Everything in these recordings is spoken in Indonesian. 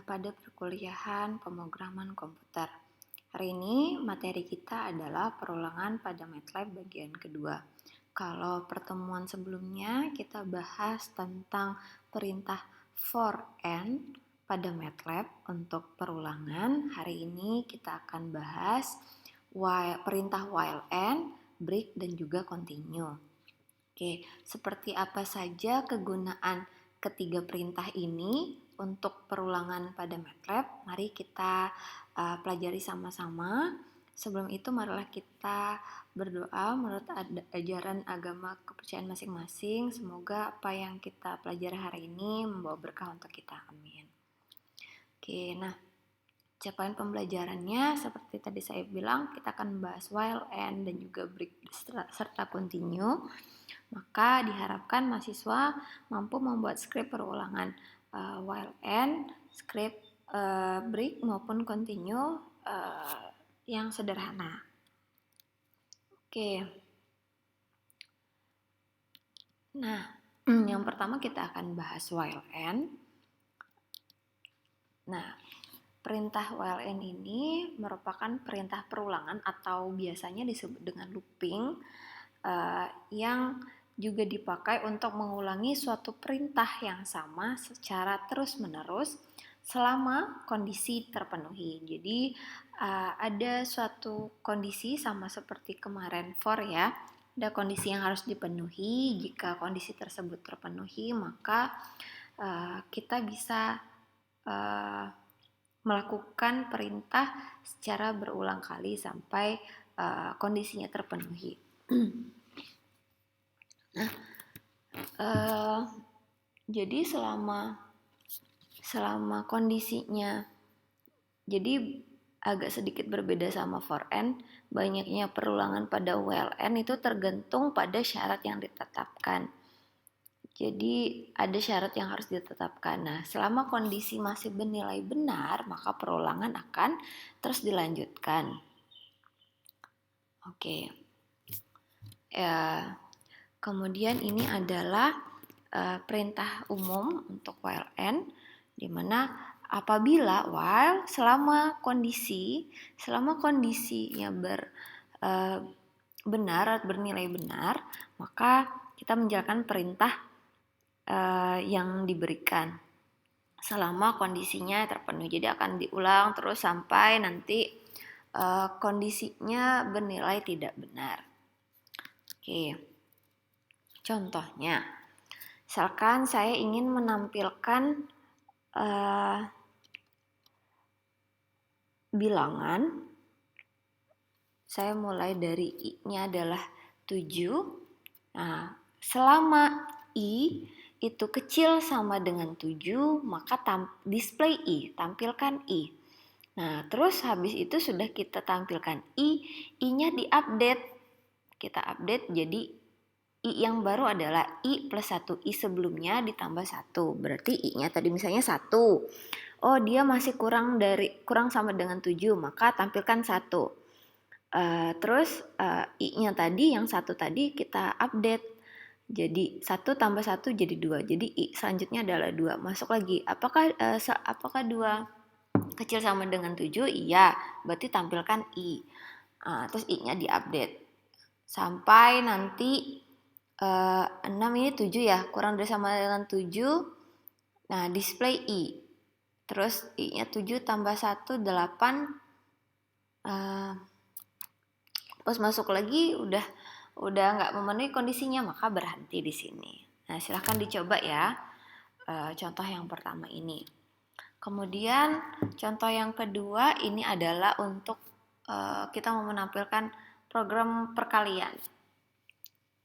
Pada perkuliahan pemrograman komputer. Hari ini materi kita adalah perulangan pada MATLAB bagian kedua. Kalau pertemuan sebelumnya kita bahas tentang perintah for n pada MATLAB untuk perulangan. Hari ini kita akan bahas perintah while n, break, dan juga continue. Oke, seperti apa saja kegunaan ketiga perintah ini untuk perulangan pada MATLAB? Mari kita pelajari sama-sama. Sebelum itu marilah kita berdoa menurut ajaran agama kepercayaan masing-masing. Semoga apa yang kita pelajari hari ini membawa berkah untuk kita. Amin. Oke, nah capaian pembelajarannya seperti tadi saya bilang, kita akan membahas while, and, dan juga break serta continue. Maka diharapkan mahasiswa mampu membuat skrip perulangan while and, skrip break maupun continue yang sederhana. Oke. Nah, yang pertama kita akan bahas while and. Nah, perintah while and ini merupakan perintah perulangan atau biasanya disebut dengan looping yang juga dipakai untuk mengulangi suatu perintah yang sama secara terus-menerus selama kondisi terpenuhi. Jadi ada suatu kondisi sama seperti kemarin for ya, ada kondisi yang harus dipenuhi. Jika kondisi tersebut terpenuhi, maka kita bisa melakukan perintah secara berulang kali sampai kondisinya terpenuhi. Nah, jadi selama kondisinya jadi agak sedikit berbeda sama for n, banyaknya perulangan pada while n itu tergantung pada syarat yang ditetapkan. Jadi ada syarat yang harus ditetapkan. Nah, selama kondisi masih bernilai benar, maka perulangan akan terus dilanjutkan. Oke. Kemudian ini adalah perintah umum untuk while n, di mana apabila while selama kondisinya bernilai benar, maka kita menjalankan perintah yang diberikan selama kondisinya terpenuhi. Jadi akan diulang terus sampai nanti kondisinya bernilai tidak benar. Oke, contohnya, misalkan saya ingin menampilkan bilangan, saya mulai dari I-nya adalah 7. Nah, selama I itu kecil sama dengan 7, maka display I, tampilkan I. Nah, terus habis itu sudah kita tampilkan I-nya diupdate. Kita update jadi I yang baru adalah I plus 1. I sebelumnya ditambah 1. Berarti I-nya tadi misalnya 1. Oh, dia masih kurang sama dengan 7, maka tampilkan 1. Terus I-nya tadi yang 1 tadi kita update. Jadi 1 tambah 1 jadi 2. Jadi I selanjutnya adalah 2. Masuk lagi. Apakah 2 kecil sama dengan 7? Iya. Berarti tampilkan I. Terus I-nya diupdate. Sampai nanti 6 ini 7 ya, kurang dari sama dengan 7. Nah, display I. Terus I-nya 7 tambah 1, 8. Pas masuk lagi udah nggak memenuhi kondisinya, maka berhenti di sini. Nah, silahkan dicoba ya contoh yang pertama ini. Kemudian contoh yang kedua ini adalah untuk kita mau menampilkan program perkalian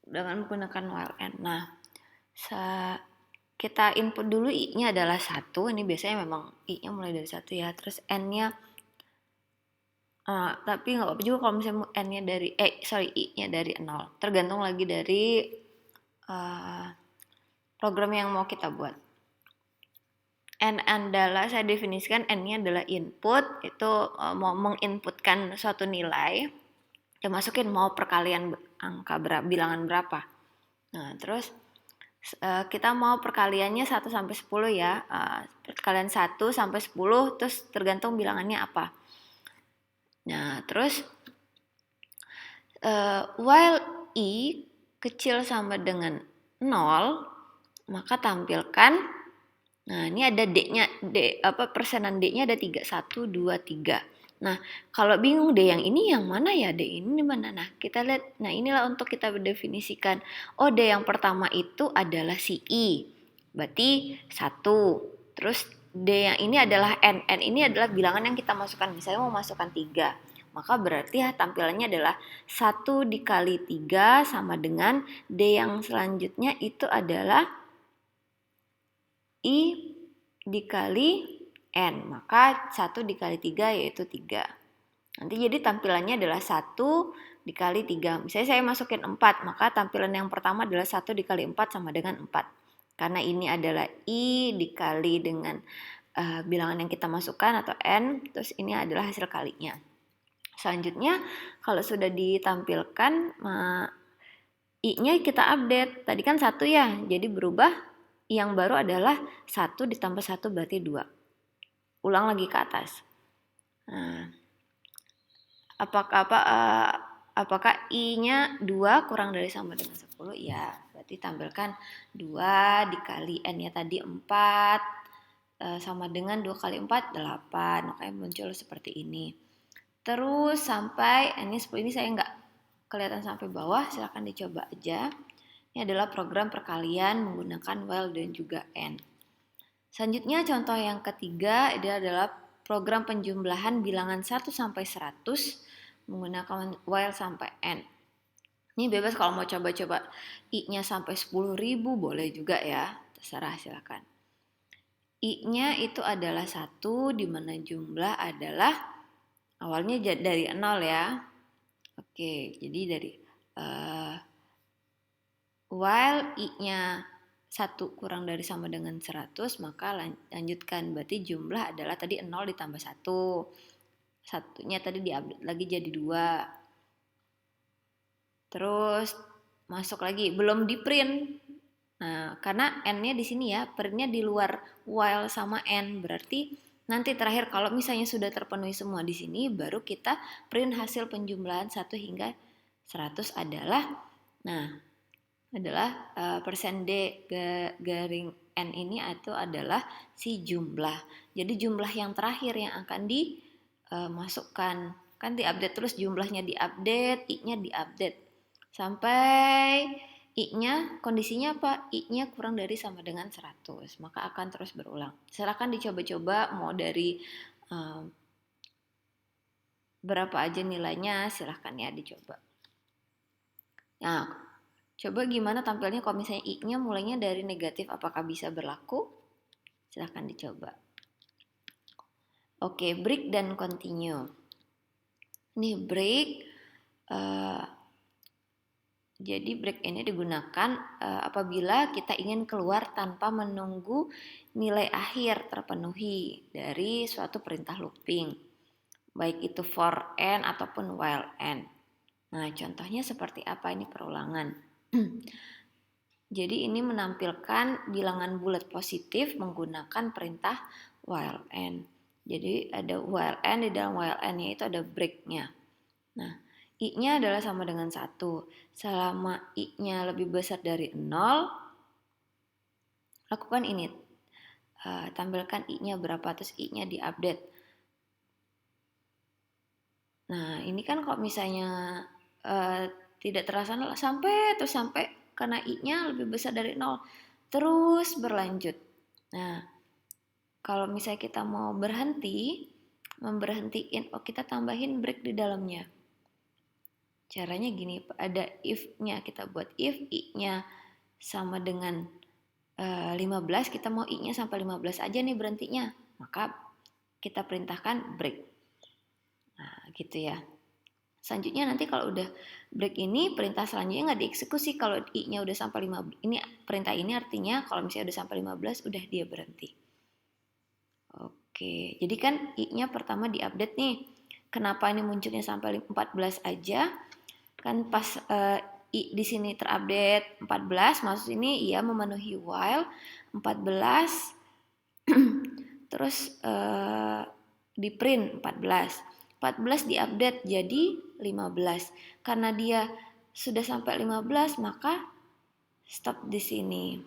dengan menggunakan while and. Nah, kita input dulu I-nya adalah 1. Ini biasanya memang I-nya mulai dari 1 ya. Terus N-nya tapi nggak apa-apa juga kalau misalnya N-nya dari I-nya dari 0. Tergantung lagi dari program yang mau kita buat. N adalah, saya definisikan N-nya adalah input. Itu mau menginputkan suatu nilai. Kita masukin mau perkalian angka bilangan berapa. Nah, terus Kita mau perkaliannya 1 sampai 10 ya. Perkalian 1 sampai 10 terus tergantung bilangannya apa. Nah, terus while i kecil sama dengan 0, maka tampilkan, nah ini ada D-nya, persenan D-nya ada 3, 1, 2, 3. Nah, kalau bingung D yang ini yang mana ya? D ini di mana? Nah, kita lihat. Nah, inilah untuk kita mendefinisikan. Oh, D yang pertama itu adalah si I. Berarti 1. Terus D yang ini adalah N. N ini adalah bilangan yang kita masukkan. Misalnya mau masukkan 3. Maka berarti ya tampilannya adalah 1 dikali 3 sama dengan D yang selanjutnya itu adalah I dikali N, maka 1 dikali 3 yaitu 3. Nanti jadi tampilannya adalah 1 dikali 3. Misalnya saya masukin 4, maka tampilan yang pertama adalah 1 dikali 4 sama dengan 4. Karena ini adalah I dikali dengan bilangan yang kita masukkan atau N, terus ini adalah hasil kalinya. Selanjutnya, kalau sudah ditampilkan, I-nya kita update. Tadi kan 1 ya, jadi berubah. Yang baru adalah 1 ditambah 1 berarti 2. Ulang lagi ke atas. Nah, apakah I-nya 2 kurang dari sama dengan 10? Ya, berarti tampilkan 2 dikali N-nya tadi 4 sama dengan 2 kali 4, 8. Makanya muncul seperti ini. Terus sampai ini saya nggak kelihatan sampai bawah, silahkan dicoba aja. Ini adalah program perkalian menggunakan while dan juga and. Selanjutnya contoh yang ketiga adalah program penjumlahan bilangan 1 sampai 100 menggunakan while sampai and. Ini bebas kalau mau coba-coba I-nya sampai 10.000 boleh juga ya, terserah silakan. I-nya itu adalah 1 di mana jumlah adalah awalnya dari 0 ya. Oke, jadi dari while I-nya 1 kurang dari sama dengan 100, maka lanjutkan. Berarti jumlah adalah tadi 0 ditambah 1. Satunya tadi diupdate lagi jadi 2. Terus masuk lagi, belum di print. Nah, karena N-nya di sini ya, print-nya di luar while sama N. Berarti nanti terakhir kalau misalnya sudah terpenuhi semua di sini, baru kita print hasil penjumlahan 1 hingga 100 adalah persen D garing N ini adalah si jumlah. Jadi jumlah yang terakhir yang akan dimasukkan. Kan diupdate terus, jumlahnya diupdate, I-nya diupdate. Sampai I-nya kondisinya apa? I-nya kurang dari sama dengan 100. Maka akan terus berulang. Silakan dicoba-coba mau dari berapa aja nilainya, silahkan ya dicoba. Nah, coba gimana tampilnya kalau misalnya I-nya mulainya dari negatif, apakah bisa berlaku? Silahkan dicoba. Oke, break dan continue. Ini break, jadi break ini digunakan apabila kita ingin keluar tanpa menunggu nilai akhir terpenuhi dari suatu perintah looping. Baik itu for n ataupun while n. Nah, contohnya seperti apa ini perulangan? Jadi ini menampilkan bilangan bulat positif menggunakan perintah while n. Jadi ada while n, di dalam while n-nya itu ada break-nya. Nah, I-nya adalah sama dengan 1. Selama I-nya lebih besar dari 0, lakukan ini. Tampilkan I-nya berapa, terus I-nya diupdate. Nah, ini kan kalau misalnya tidak terlaksana sampai karena I-nya lebih besar dari 0, terus berlanjut. Nah, kalau misalnya kita mau memberhentiin, kita tambahin break di dalamnya. Caranya gini, ada if-nya, kita buat if I-nya sama dengan 15, kita mau I-nya sampai 15 aja nih berhentinya, maka kita perintahkan break. Nah, gitu ya. Selanjutnya nanti kalau udah break ini, perintah selanjutnya nggak dieksekusi kalau I-nya udah sampai 15. Ini perintah ini artinya kalau misalnya udah sampai 15 udah dia berhenti. Oke, jadi kan I-nya pertama diupdate nih. Kenapa ini munculnya sampai 14 aja? Kan pas di sini terupdate 14, maksud ini ia memenuhi while 14 terus di print 14 diupdate jadi 15. Karena dia sudah sampai 15 maka stop di sini,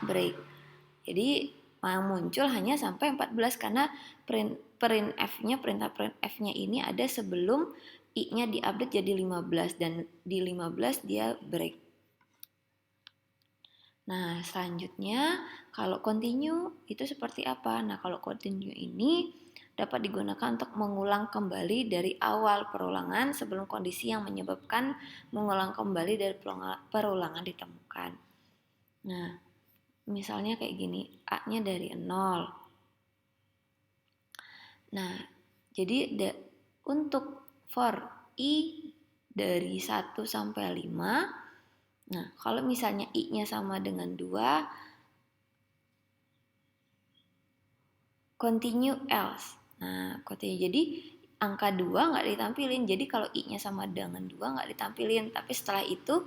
break. Jadi yang muncul hanya sampai 14 karena perintah print F-nya ini ada sebelum I-nya diupdate jadi 15 dan di 15 dia break. Nah, selanjutnya kalau continue itu seperti apa? Nah, kalau continue ini dapat digunakan untuk mengulang kembali dari awal perulangan sebelum kondisi yang menyebabkan mengulang kembali dari perulangan ditemukan. Nah, misalnya kayak gini, A-nya dari 0. Nah, jadi untuk for I dari 1 sampai 5, nah kalau misalnya I-nya sama dengan 2, continue else. Nah, continue. Jadi angka 2 nggak ditampilin. Jadi kalau I-nya sama dengan 2 nggak ditampilin. Tapi setelah itu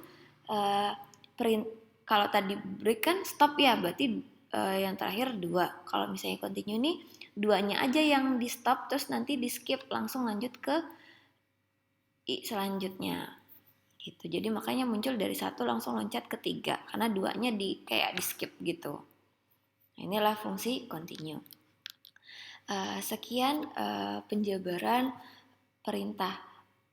print, kalau tadi break kan stop ya, berarti yang terakhir 2. Kalau misalnya continue nih, 2-nya aja yang di stop, terus nanti di skip langsung lanjut ke I selanjutnya. Gitu. Jadi makanya muncul dari 1 langsung loncat ke 3 karena 2-nya kayak di skip gitu. Nah, inilah fungsi continue. Sekian penjabaran perintah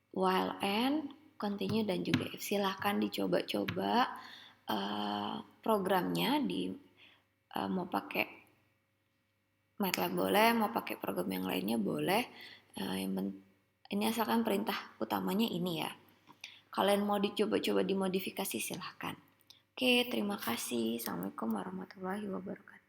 while and, continue dan juga if. Silahkan dicoba-coba programnya mau pakai MATLAB boleh, mau pakai program yang lainnya boleh. Ini asalkan perintah utamanya ini ya. Kalian mau dicoba-coba dimodifikasi silahkan. Oke, terima kasih. Assalamualaikum warahmatullahi wabarakatuh.